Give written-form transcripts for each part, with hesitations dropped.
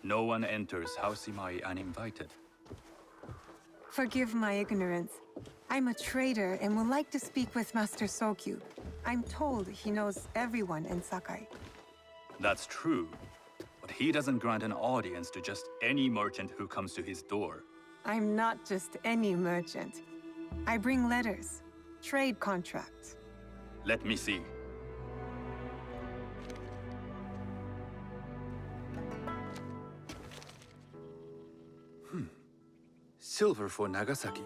No one enters House Imai uninvited. Forgive my ignorance. I'm a trader and would like to speak with Master Sokyu. I'm told he knows everyone in Sakai. That's true, but he doesn't grant an audience to just any merchant who comes to his door. I'm not just any merchant. I bring letters, trade contracts. Let me see. Silver for Nagasaki.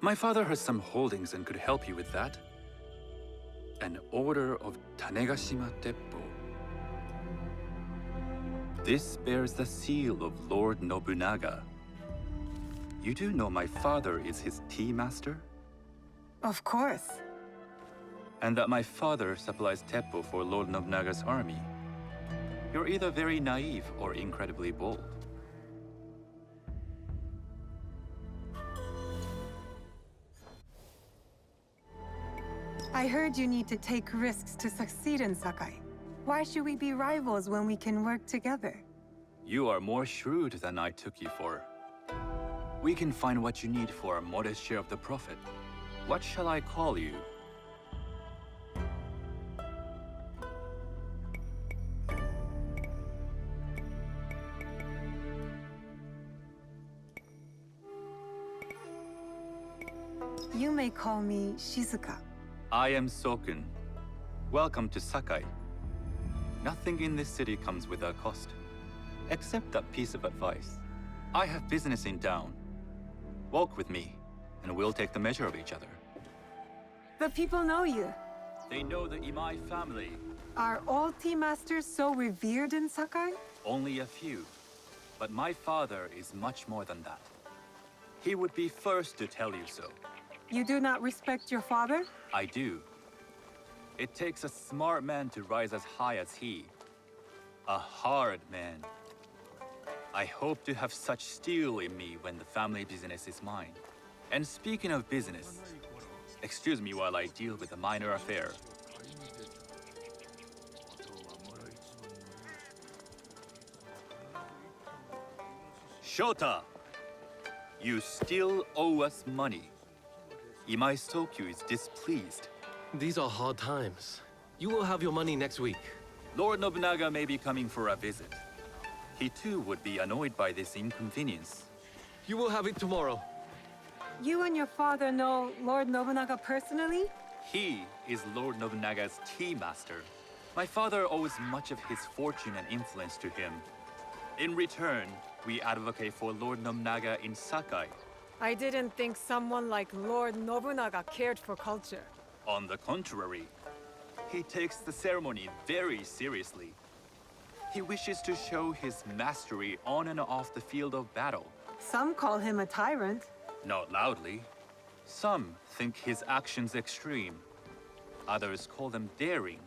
My father has some holdings and could help you with that. An order of Tanegashima Teppo. This bears the seal of Lord Nobunaga. You do know my father is his tea master? Of course. And that my father supplies Teppo for Lord Nobunaga's army. You're either very naive or incredibly bold. I heard you need to take risks to succeed in Sakai. Why should we be rivals when we can work together? You are more shrewd than I took you for. We can find what you need for a modest share of the profit. What shall I call you? You may call me Shizuka. I am Sokun. Welcome to Sakai. Nothing in this city comes without cost. Except that piece of advice. I have business in town. Walk with me, and we'll take the measure of each other. The people know you. They know the Imai family. Are all tea masters so revered in Sakai? Only a few. But my father is much more than that. He would be first to tell you so. You do not respect your father? I do. It takes a smart man to rise as high as he. A hard man. I hope to have such steel in me when the family business is mine. And speaking of business, excuse me while I deal with a minor affair. Shota! You still owe us money. Imai Sokyu is displeased. These are hard times. You will have your money next week. Lord Nobunaga may be coming for a visit. He too would be annoyed by this inconvenience. You will have it tomorrow. You and your father know Lord Nobunaga personally? He is Lord Nobunaga's tea master. My father owes much of his fortune and influence to him. In return, we advocate for Lord Nobunaga in Sakai. I didn't think someone like Lord Nobunaga cared for culture. On the contrary, he takes the ceremony very seriously. He wishes to show his mastery on and off the field of battle. Some call him a tyrant. Not loudly. Some think his actions extreme. Others call them daring.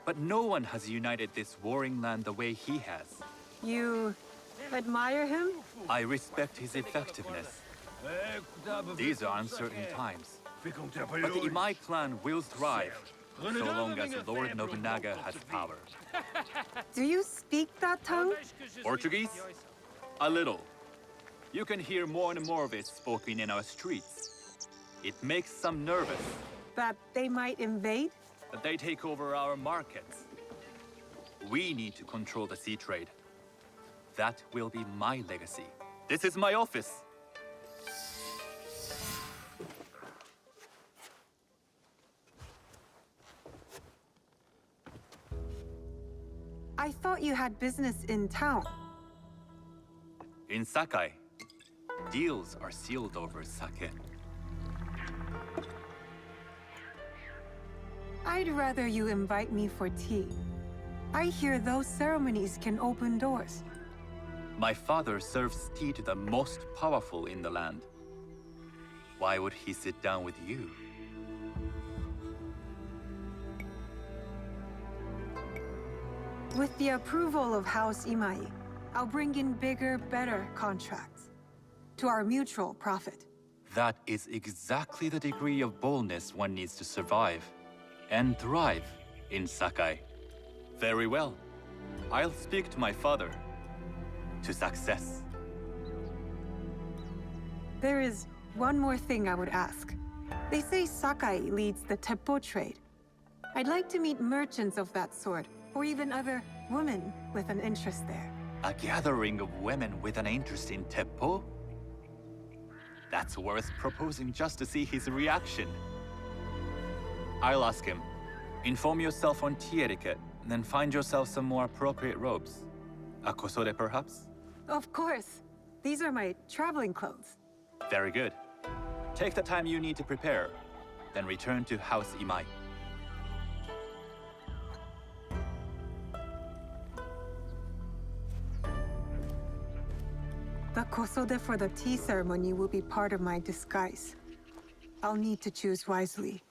But no one has united this warring land the way he has. You admire him? I respect his effectiveness. These are uncertain times. But the Imai clan will thrive, so long as Lord Nobunaga has power. Do you speak that tongue? Portuguese? A little. You can hear more and more of it spoken in our streets. It makes some nervous That they might invade? that they take over our markets. We need to control the sea trade. That will be my legacy. This is my office. I thought you had business in town. In Sakai, deals are sealed over sake. I'd rather you invite me for tea. I hear those ceremonies can open doors. My father serves tea to the most powerful in the land. Why would he sit down with you? With the approval of House Imai, I'll bring in bigger, better contracts. To our mutual profit. That is exactly the degree of boldness one needs to survive and thrive in Sakai. Very well. I'll speak to my father. to success. There is one more thing I would ask. They say Sakai leads the Teppo trade. I'd like to meet merchants of that sort, or even other women with an interest there. A gathering of women with an interest in Teppo? That's worth proposing just to see his reaction. I'll ask him. Inform yourself on tea etiquette, then find yourself some more appropriate robes. A kosode, perhaps? Of course. These are my traveling clothes. Very good. Take the time you need to prepare, then return to House Imai. The kosode for the tea ceremony will be part of my disguise. I'll need to choose wisely.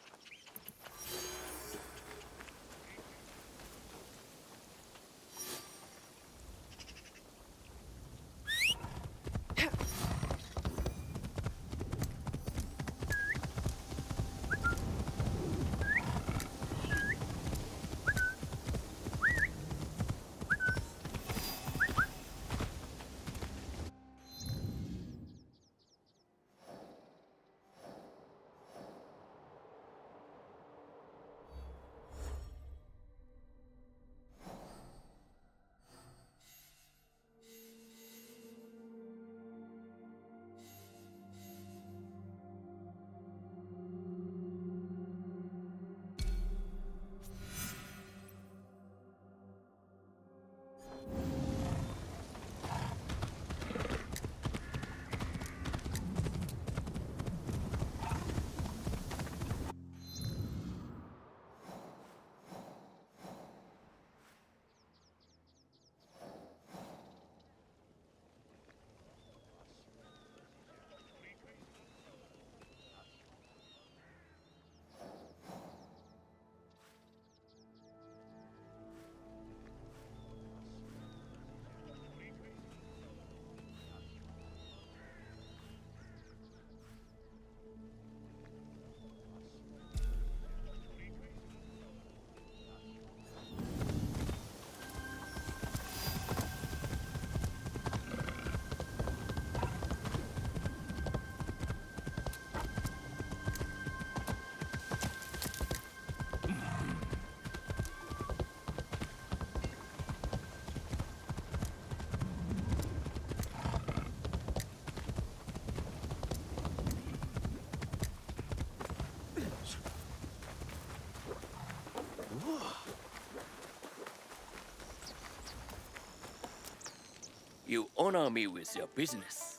You honor me with your business.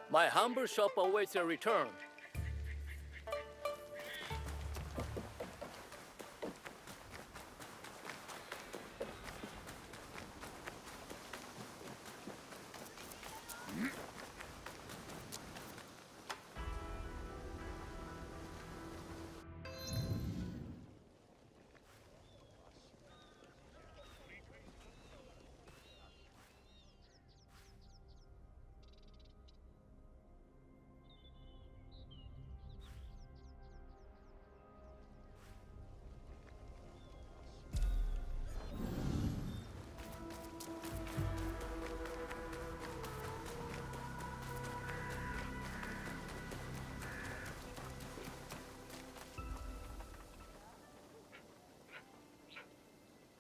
My humble shop awaits your return.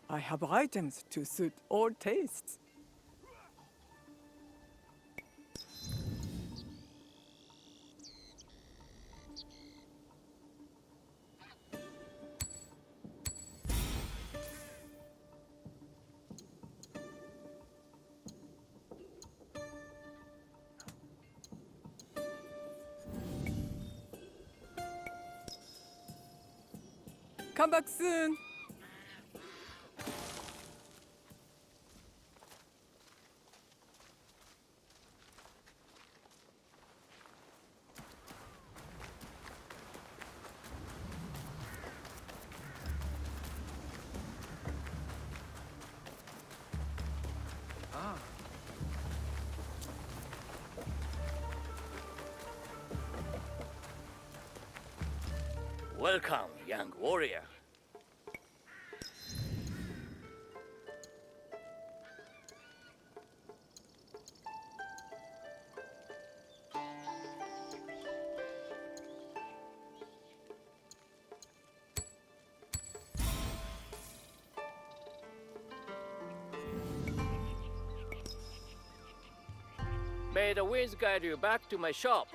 I have items to suit all tastes. Come back soon. Welcome, young warrior. May the winds guide you back to my shop.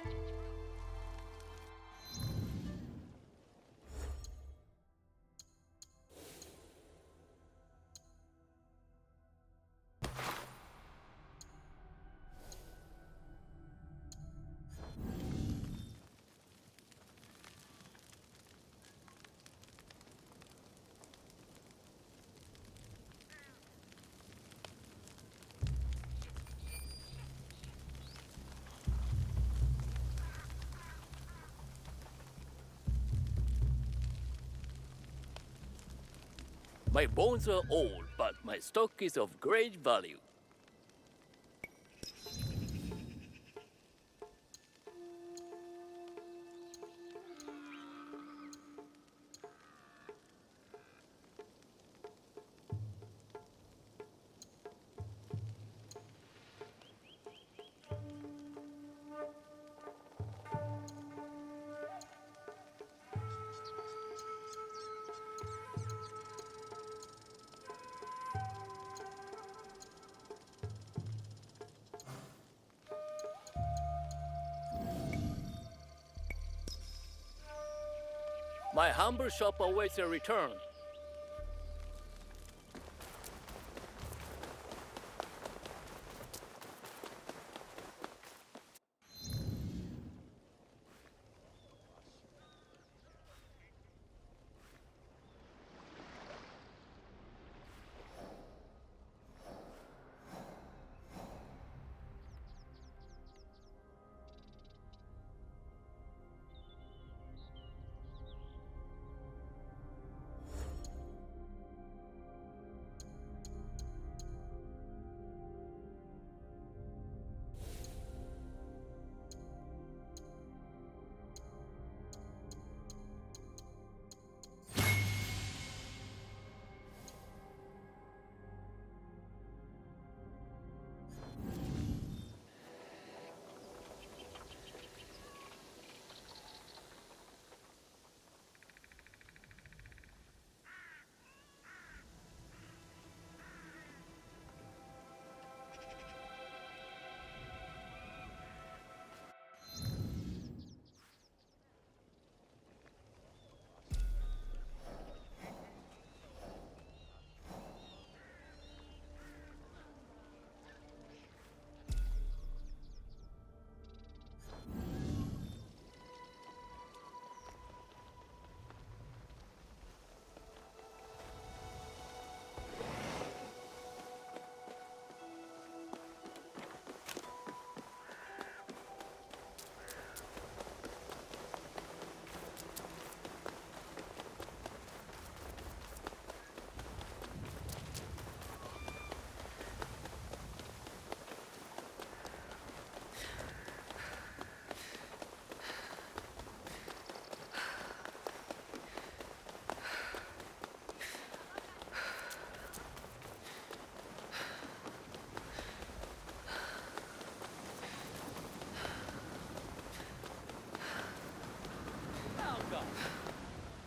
My bones are old, but my stock is of great value. My humble shop awaits a return.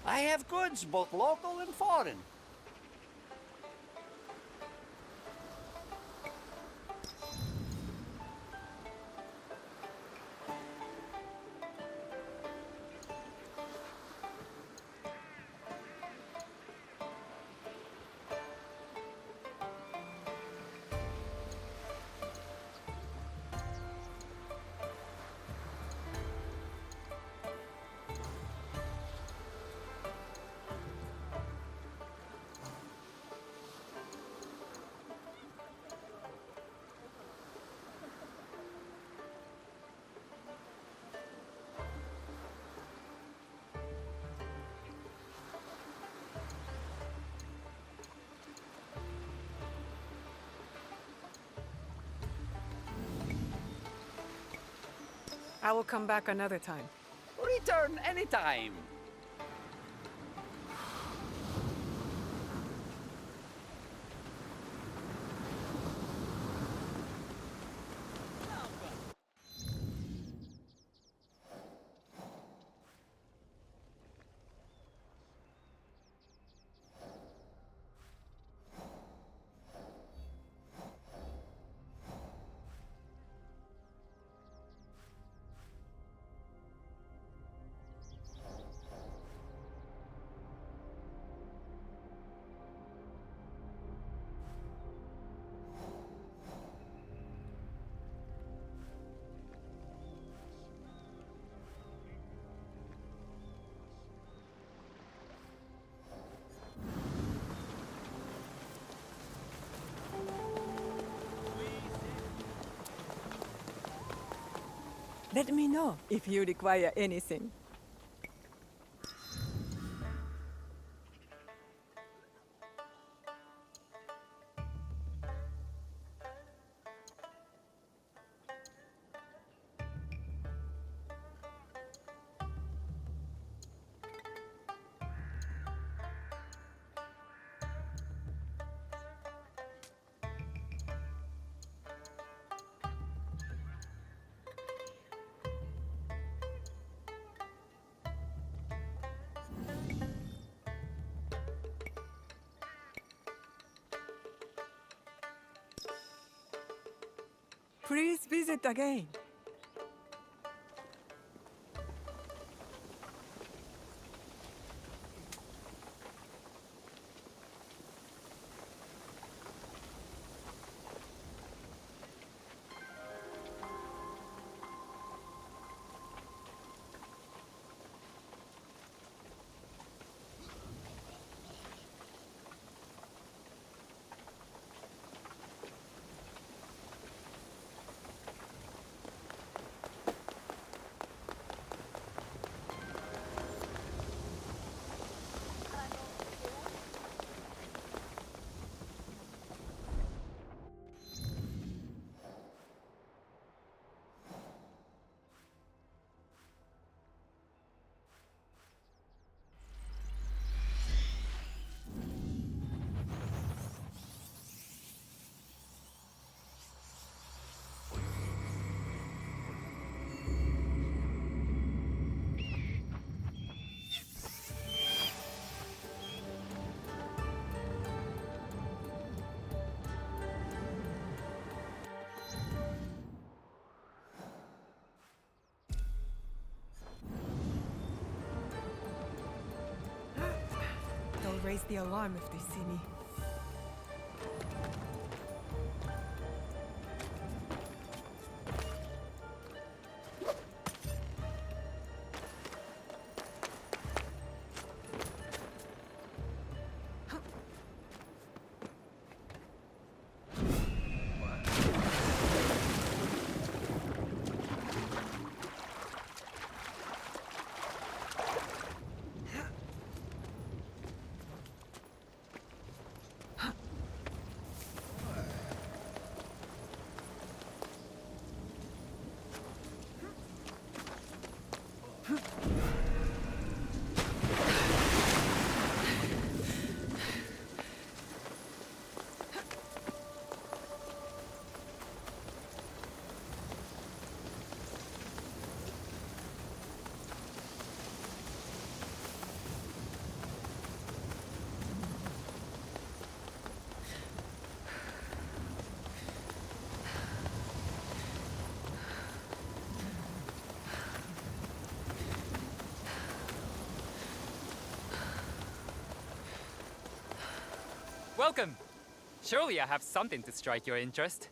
I have goods, both local and foreign. I will come back another time. Return anytime. Let me know if you require anything. Please visit again. They'll raise the alarm if they see me. Welcome! Surely I have something to strike your interest.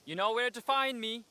You know where to find me.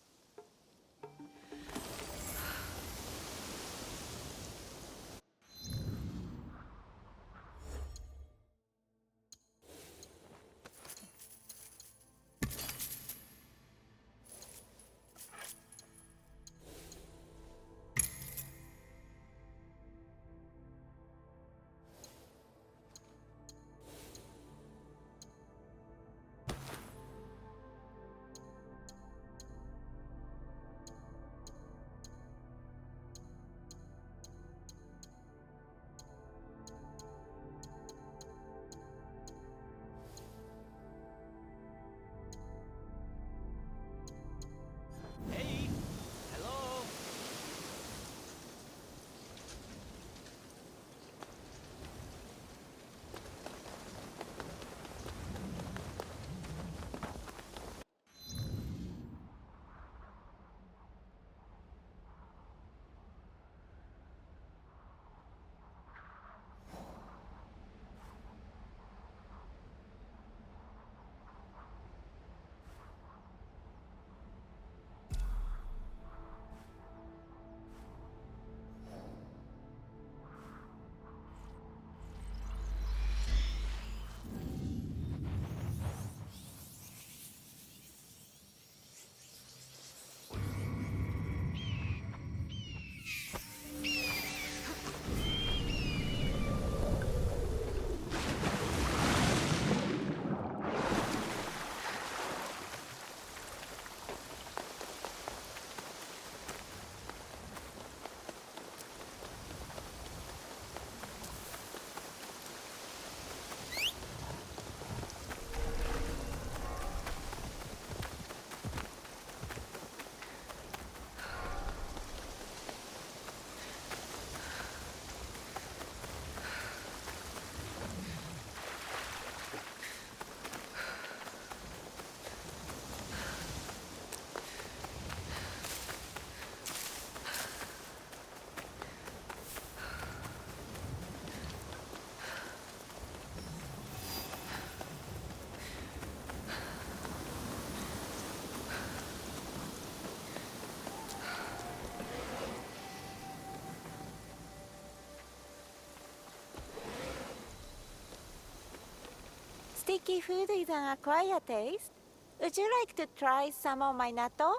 Sticky food is an acquired taste. Would you like to try some of my natto?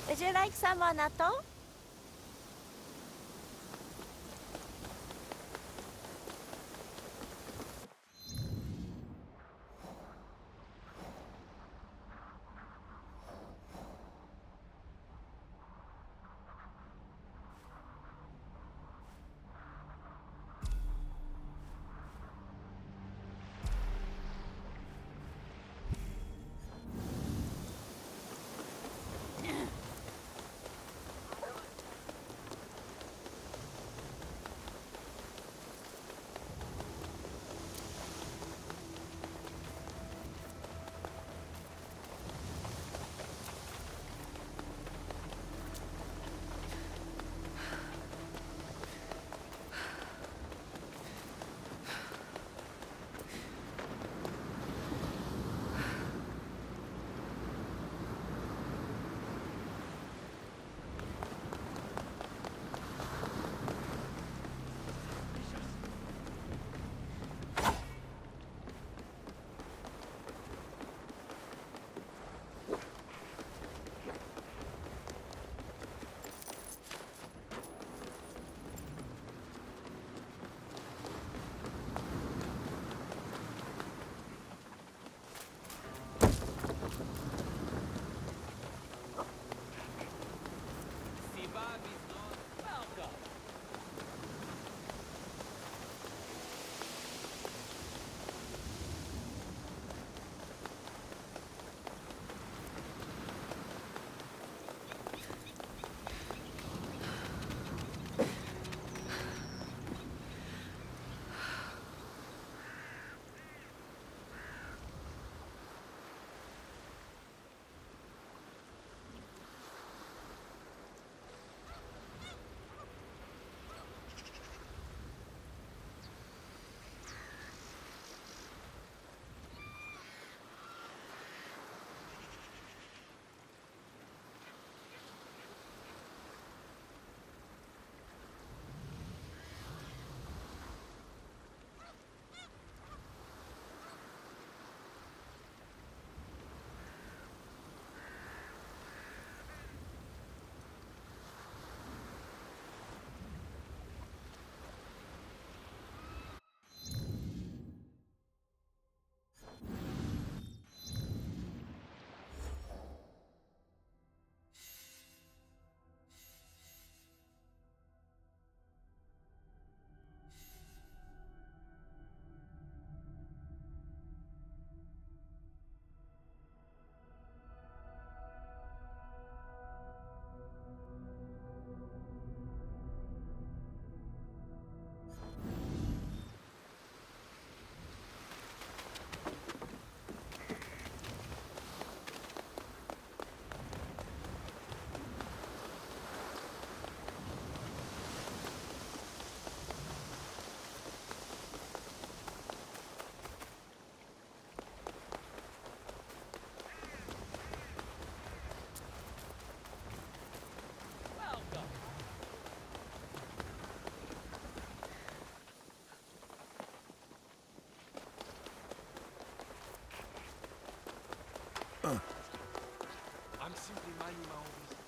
Would you like some more natto? I'm simply minding my own business.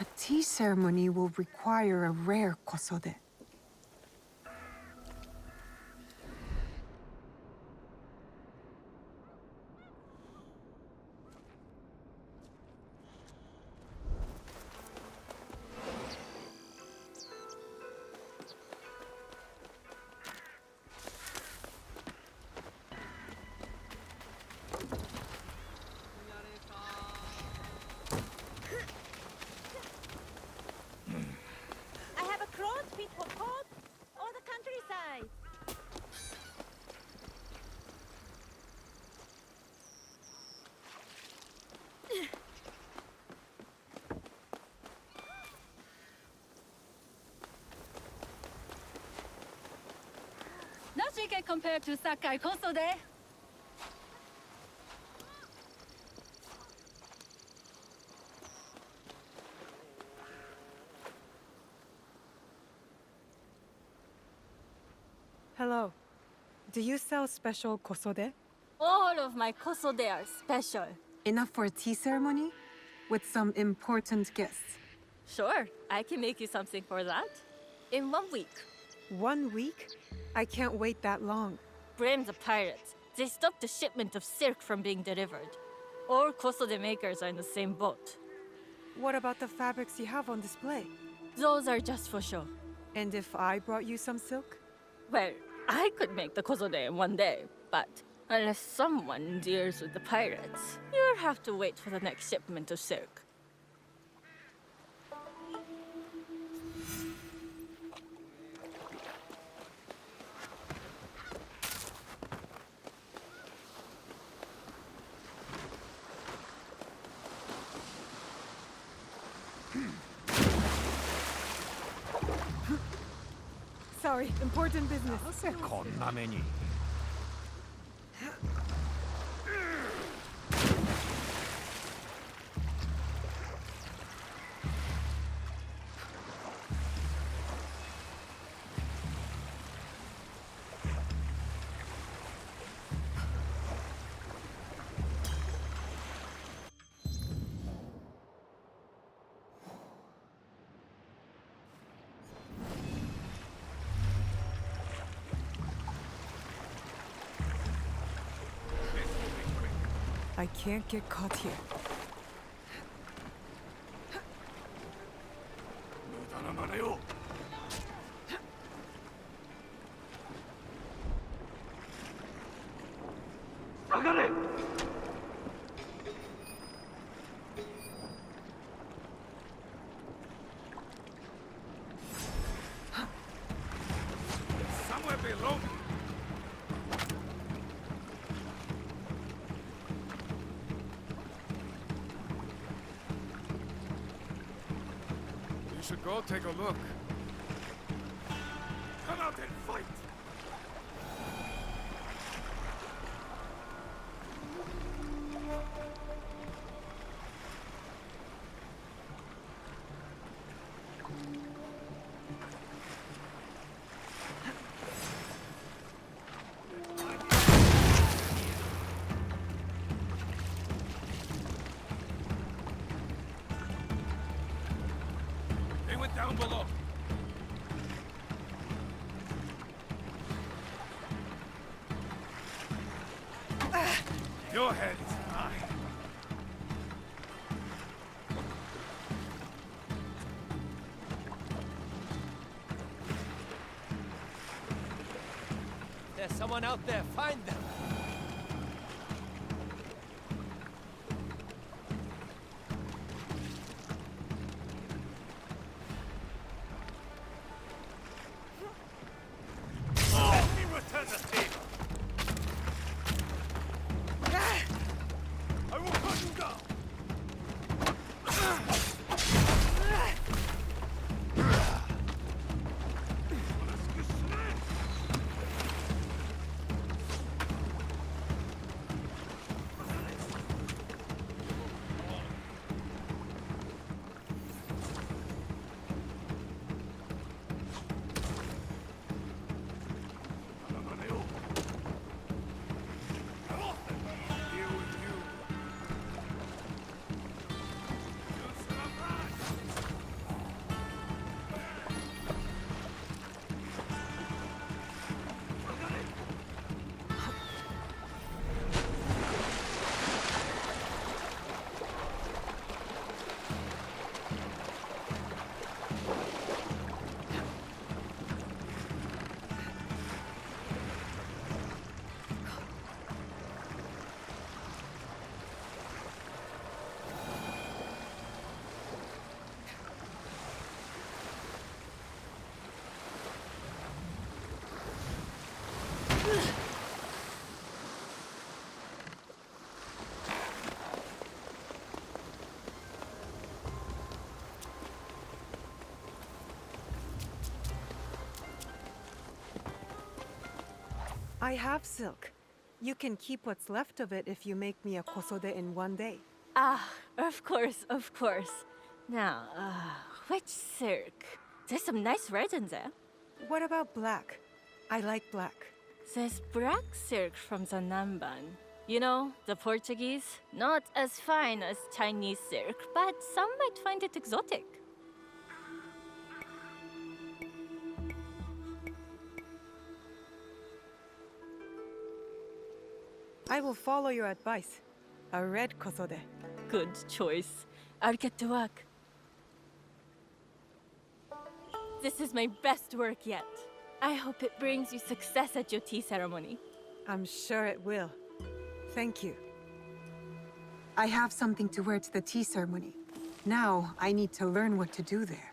A tea ceremony will require a rare kosode. can't compare to Sakai Kosode. Hello. Do you sell special kosode? All of my Kosode are special. Enough for a tea ceremony? With some important guests. Sure, I can make you something for that. In 1 week. 1 week? I can't wait that long. Blame the pirates. They stopped the shipment of silk from being delivered. All Kosode makers are in the same boat. What about the fabrics you have on display? Those are just for show. And if I brought you some silk? Well, I could make the Kosode in 1 day, but unless someone deals with the pirates, you'll have to wait for the next shipment of silk. Sorry, important business. なぜこんな目に。I can't get caught here. 無駄な真似を。下がれ。Somewhere below me. You should go take a look. Come out and fight! They went down below. Your head is high. There's someone out there. Find them. Let me return the favor. I will cut you down. Deal with you. I have silk. You can keep what's left of it if you make me a kosode in one day. Ah, of course, of course. Now, which silk? There's some nice red in there. What about black? I like black. There's black silk from the Namban. You know, the Portuguese. Not as fine as Chinese silk, but some might find it exotic. I will follow your advice. A red kosode. Good choice. I'll get to work. This is my best work yet. I hope it brings you success at your tea ceremony. I'm sure it will. Thank you. I have something to wear to the tea ceremony. Now, I need to learn what to do there.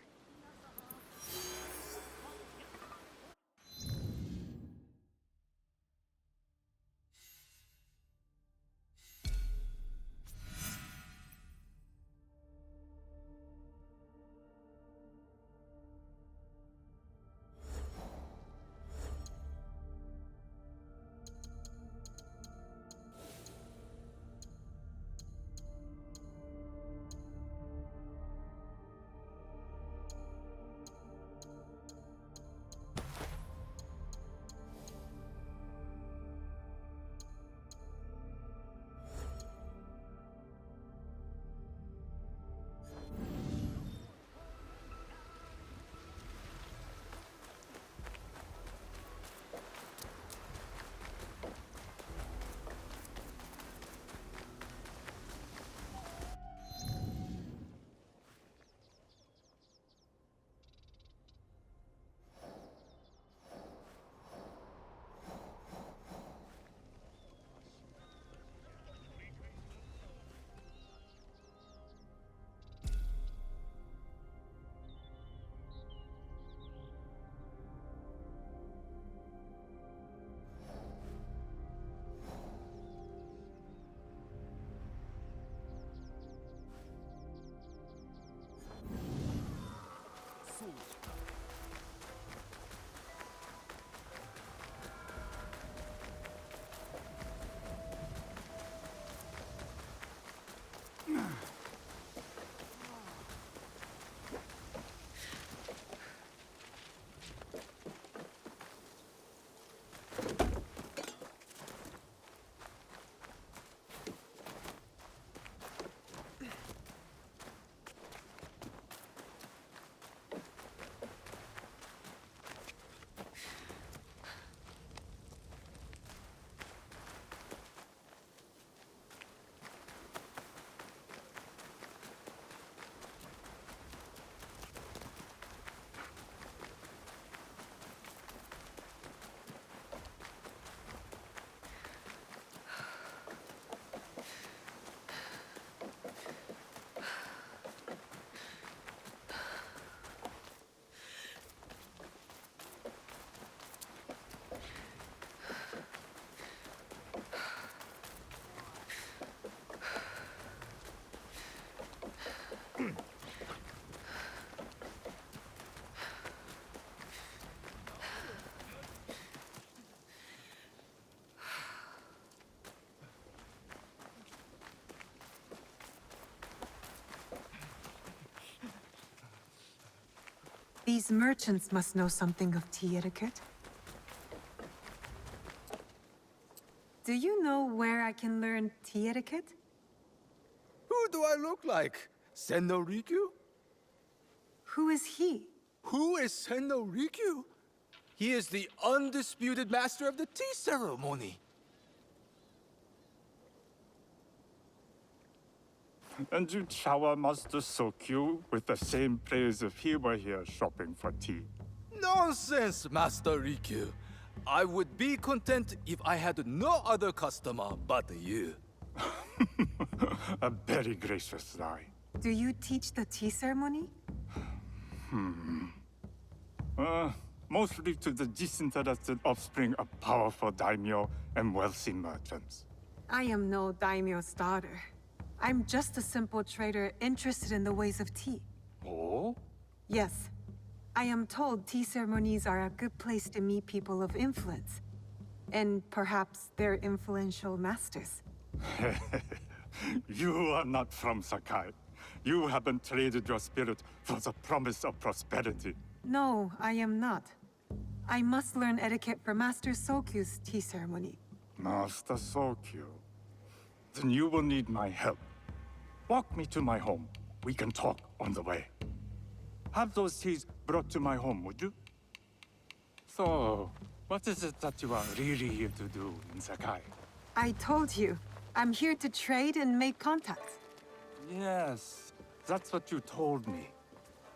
These merchants must know something of tea etiquette. Do you know where I can learn tea etiquette? Who do I look like? Senno Rikyu? Who is he? Who is Senno Rikyu? He is the undisputed master of the tea ceremony. And you shower Master Sokyu with the same praise if he were here shopping for tea. Nonsense, Master Rikyu. I would be content if I had no other customer but you. A very gracious lie. Do you teach the tea ceremony? Mostly to the disinterested offspring of powerful daimyo and wealthy merchants. I am no daimyo's daughter. I'm just a simple trader interested in the ways of tea. Oh? Yes. I am told tea ceremonies are a good place to meet people of influence. And perhaps their influential masters. You are not from Sakai. You haven't traded your spirit for the promise of prosperity. No, I am not. I must learn etiquette for Master Sokyu's tea ceremony. Master Sokyu. Then you will need my help. Walk me to my home. We can talk on the way. Have those teas brought to my home, would you? So, what is it that you are really here to do in Sakai? I told you, I'm here to trade and make contacts. Yes, that's what you told me.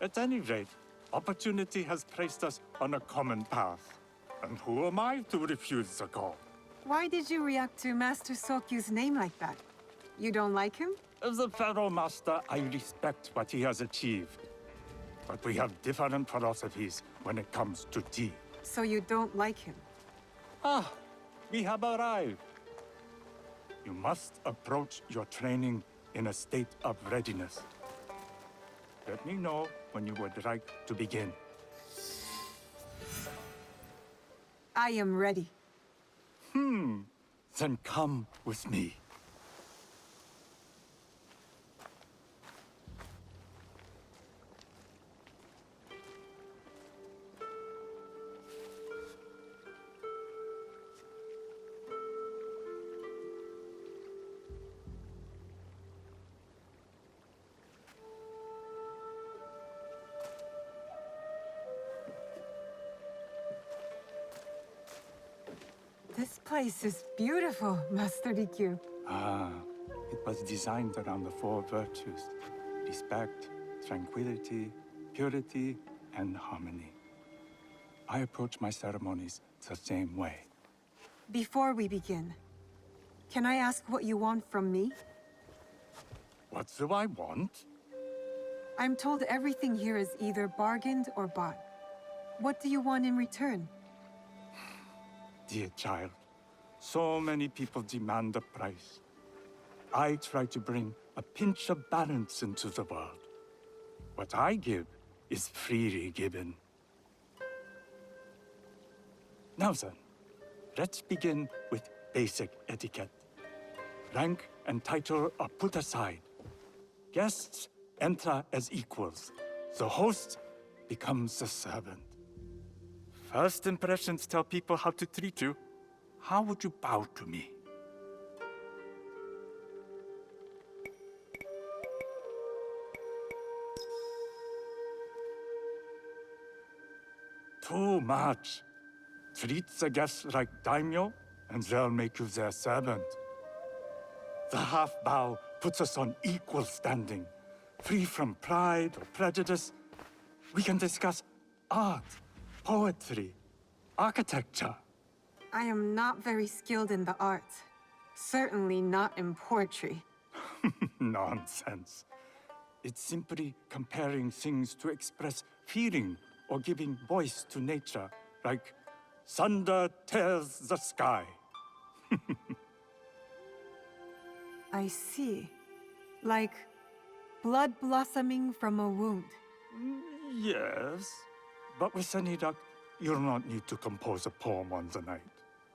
At any rate, opportunity has placed us on a common path. And who am I to refuse the call? Why did you react to Master Sokyu's name like that? You don't like him? As a Pharaoh Master, I respect what he has achieved. But we have different philosophies when it comes to tea. So you don't like him? Ah, we have arrived. You must approach your training in a state of readiness. Let me know when you would like to begin. I am ready. Then come with me. This place is beautiful, Master Rikyu. Ah, it was designed around the four virtues: respect, tranquility, purity, and harmony. I approach my ceremonies the same way. Before we begin, can I ask what you want from me? What do I want? I'm told everything here is either bargained or bought. What do you want in return? Dear child, so many people demand a price. I try to bring a pinch of balance into the world. What I give is freely given. Now then, let's begin with basic etiquette. Rank and title are put aside. Guests enter as equals. The host becomes the servant. First impressions tell people how to treat you. How would you bow to me? Too much. Treat the guests like daimyo, and they'll make you their servant. The half bow puts us on equal standing, free from pride or prejudice. We can discuss art, poetry, architecture. I am not very skilled in the arts. Certainly not in poetry. Nonsense. It's simply comparing things to express feeling or giving voice to nature, like thunder tears the sky. I see. Like blood blossoming from a wound. Yes, but with any luck, you'll not need to compose a poem on the night.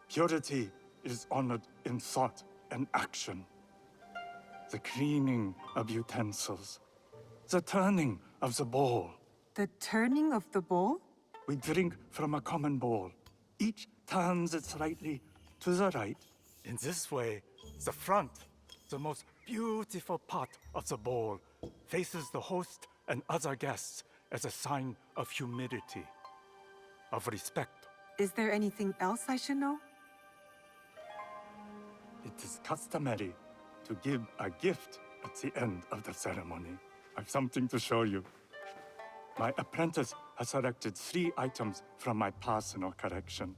Purity is honored in thought and action. The cleaning of utensils, the turning of the bowl. The turning of the bowl? We drink from a common bowl. Each turns it slightly to the right. In this way, the front, the most beautiful part of the bowl, faces the host and other guests as a sign of humility, of respect. Is there anything else I should know? It is customary to give a gift at the end of the ceremony. I've something to show you. My apprentice has selected 3 items from my personal collection.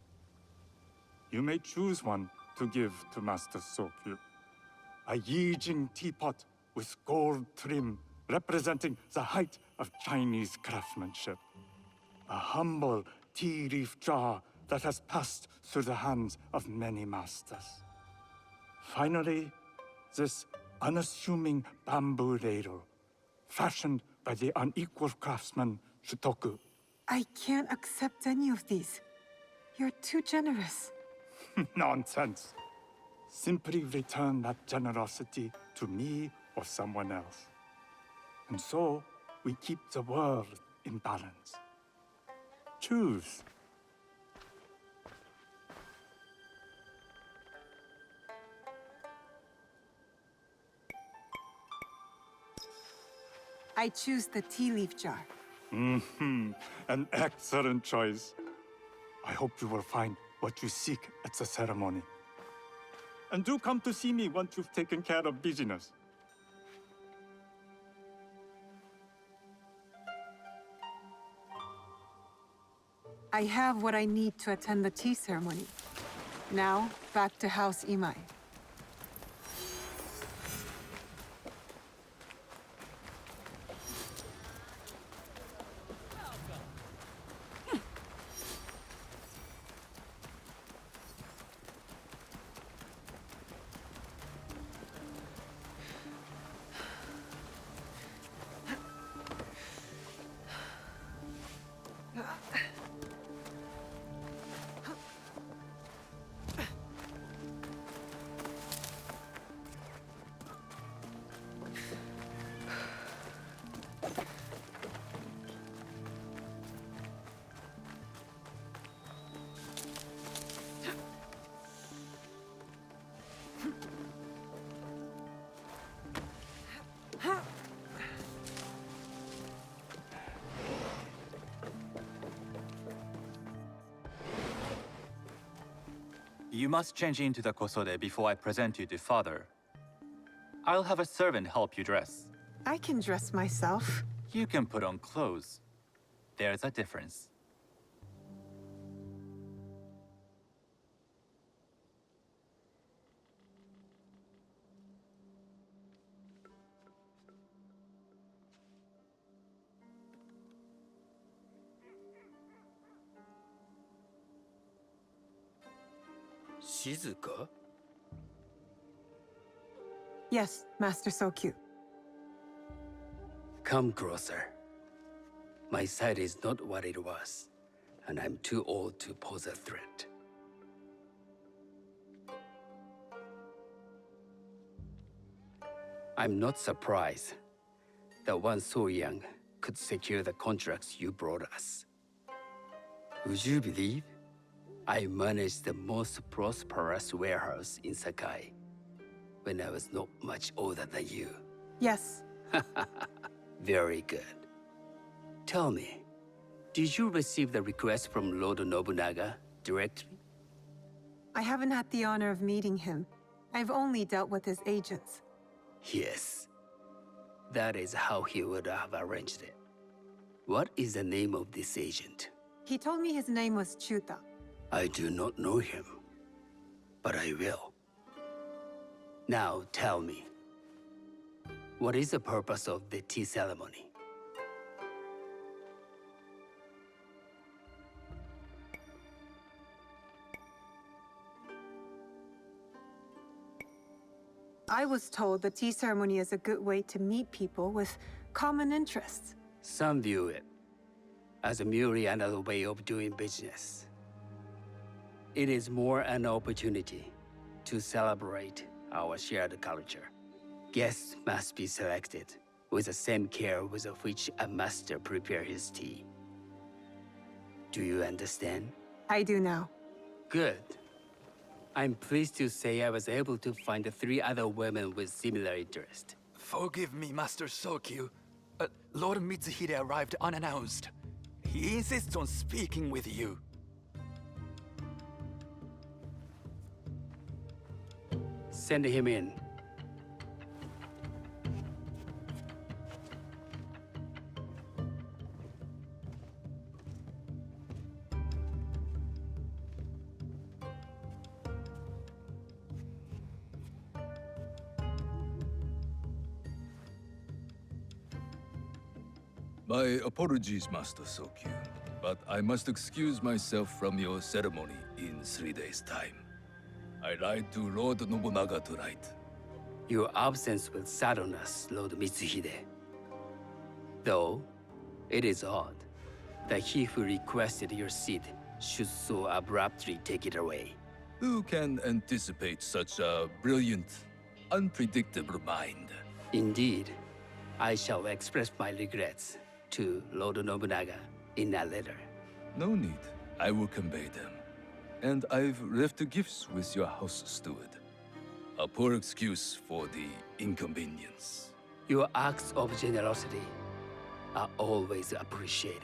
You may choose one to give to Master Sokyu. A Yijing teapot with gold trim representing the height of Chinese craftsmanship. A humble tea leaf jar that has passed through the hands of many masters. Finally, this unassuming bamboo ladle, fashioned by the unequal craftsman Shutoku. I can't accept any of these. You're too generous. Nonsense. Simply return that generosity to me or someone else. And so, we keep the world in balance. Choose. I choose the tea leaf jar. An excellent choice. I hope you will find what you seek at the ceremony. And do come to see me once you've taken care of business. I have what I need to attend the tea ceremony. Now, back to House Imai. You must change into the kosode before I present you to father. I'll have a servant help you dress. I can dress myself. You can put on clothes. There's a difference. Shizuka? Yes, Master Sokyu. Come closer. My sight is not what it was, and I'm too old to pose a threat. I'm not surprised that one so young could secure the contracts you brought us. Would you believe I managed the most prosperous warehouse in Sakai when I was not much older than you? Yes. Very good. Tell me, did you receive the request from Lord Nobunaga directly? I haven't had the honor of meeting him. I've only dealt with his agents. Yes. That is how he would have arranged it. What is the name of this agent? He told me his name was Chuta. I do not know him, but I will. Now tell me, what is the purpose of the tea ceremony? I was told the tea ceremony is a good way to meet people with common interests. Some view it as merely another way of doing business. It is more an opportunity to celebrate our shared culture. Guests must be selected with the same care with which a master prepares his tea. Do you understand? I do now. Good. I'm pleased to say I was able to find 3 other women with similar interest. Forgive me, Master Sokyu. Lord Mitsuhide arrived unannounced. He insists on speaking with you. Send him in. My apologies, Master Sokyu, but I must excuse myself from your ceremony in 3 days' time. I lied to Lord Nobunaga tonight. Your absence will sadden us, Lord Mitsuhide. Though, it is odd that he who requested your seat should so abruptly take it away. Who can anticipate such a brilliant, unpredictable mind? Indeed, I shall express my regrets to Lord Nobunaga in a letter. No need. I will convey them. And I've left the gifts with your house steward. A poor excuse for the inconvenience. Your acts of generosity are always appreciated.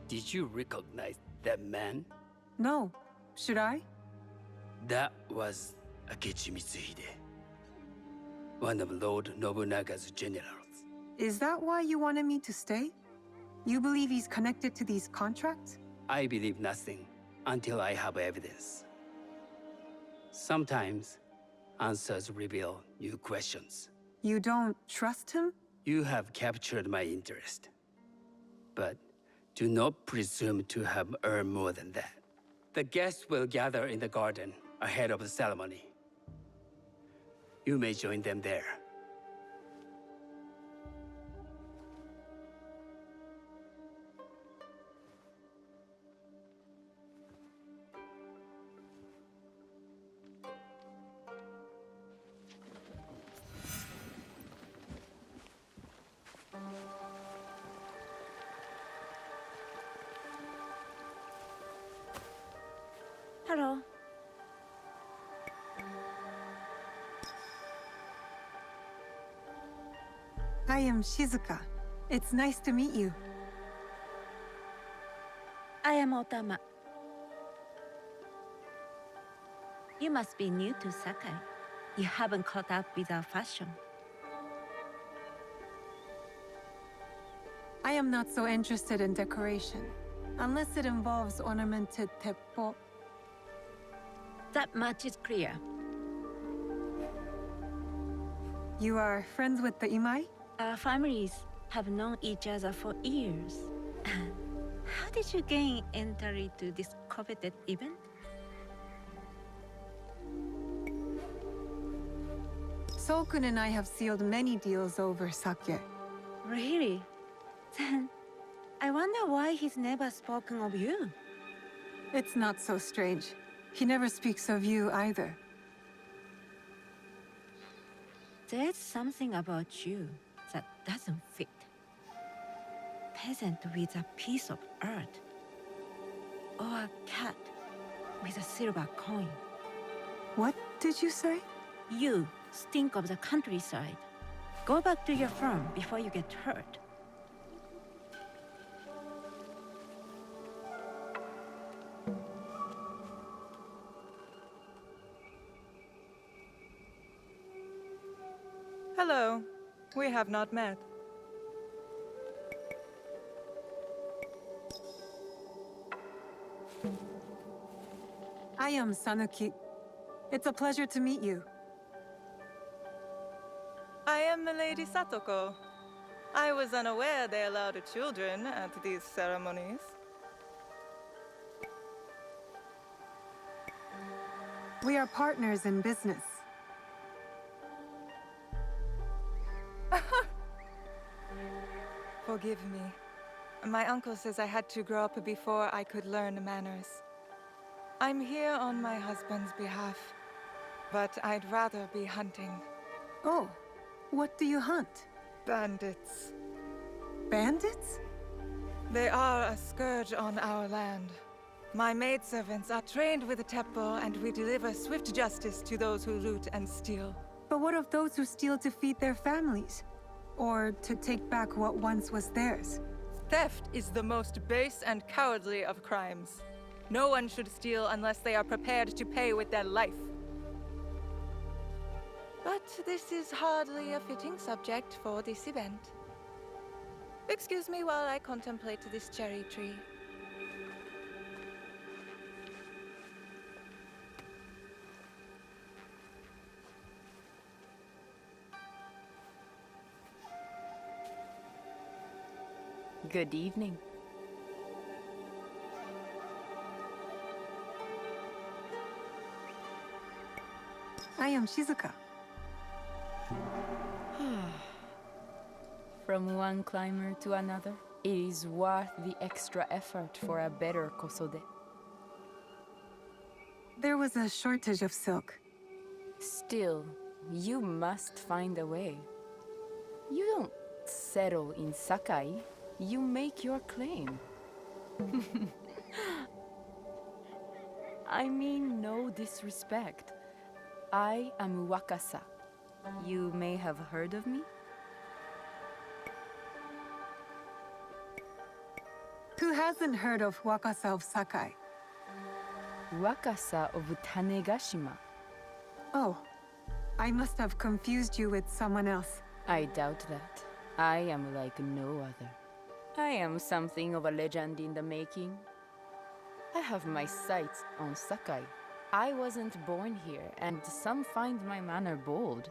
Did you recognize that man? No. Should I? That was Akechi Mitsuhide, one of Lord Nobunaga's generals. Is that why you wanted me to stay? You believe he's connected to these contracts? I believe nothing until I have evidence. Sometimes, answers reveal new questions. You don't trust him? You have captured my interest. But do not presume to have earned more than that. The guests will gather in the garden ahead of the ceremony. You may join them there. Hello. I am Shizuka. It's nice to meet you. I am Otama. You must be new to Sakai. You haven't caught up with our fashion. I am not so interested in decoration, unless it involves ornamented teppo. That much is clear. You are friends with the Imai? Our families have known each other for years. How did you gain entry to this coveted event? Sokun and I have sealed many deals over sake. Really? Then I wonder why he's never spoken of you. It's not so strange. He never speaks of you either. There's something about you that doesn't fit. Peasant with a piece of earth. Or a cat with a silver coin. What did you say? You stink of the countryside. Go back to your farm before you get hurt. Hello. We have not met. I am Sanuki. It's a pleasure to meet you. I am the Lady Satoko. I was unaware they allowed children at these ceremonies. We are partners in business. Forgive me. My uncle says I had to grow up before I could learn manners. I'm here on my husband's behalf, but I'd rather be hunting. Oh, what do you hunt? Bandits. Bandits? They are a scourge on our land. My maidservants are trained with the teppo, and we deliver swift justice to those who loot and steal. But what of those who steal to feed their families? Or to take back what once was theirs? Theft is the most base and cowardly of crimes. No one should steal unless they are prepared to pay with their life. But this is hardly a fitting subject for this event. Excuse me while I contemplate this cherry tree. Good evening. I am Shizuka. From one climber to another, it is worth the extra effort for a better kosode. There was a shortage of silk. Still, you must find a way. You don't settle in Sakai, you make your claim. I mean no disrespect. I am Wakasa. You may have heard of me? Who hasn't heard of Wakasa of Sakai? Wakasa of Tanegashima. Oh, I must have confused you with someone else. I doubt that. I am like no other. I am something of a legend in the making. I have my sights on Sakai. I wasn't born here, and some find my manner bold.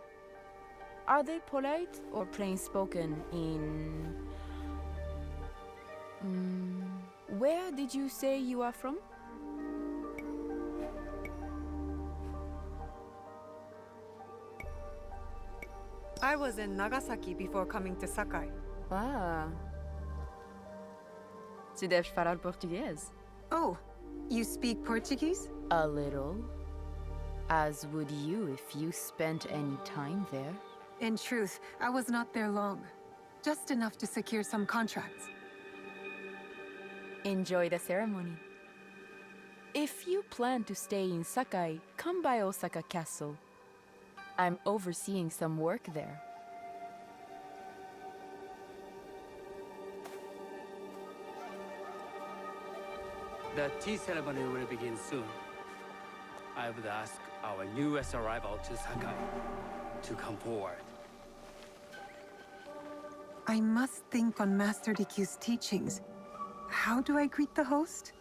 Are they polite or plain-spoken in... where did you say you are from? I was in Nagasaki before coming to Sakai. Ah. Tu deves falar português? Oh, you speak Portuguese? A little. As would you if you spent any time there. In truth, I was not there long. Just enough to secure some contracts. Enjoy the ceremony. If you plan to stay in Sakai, come by Osaka Castle. I'm overseeing some work there. The tea ceremony will begin soon. I would ask our newest arrival to Sakai to come forward. I must think on Master Riku's teachings. How do I greet the host?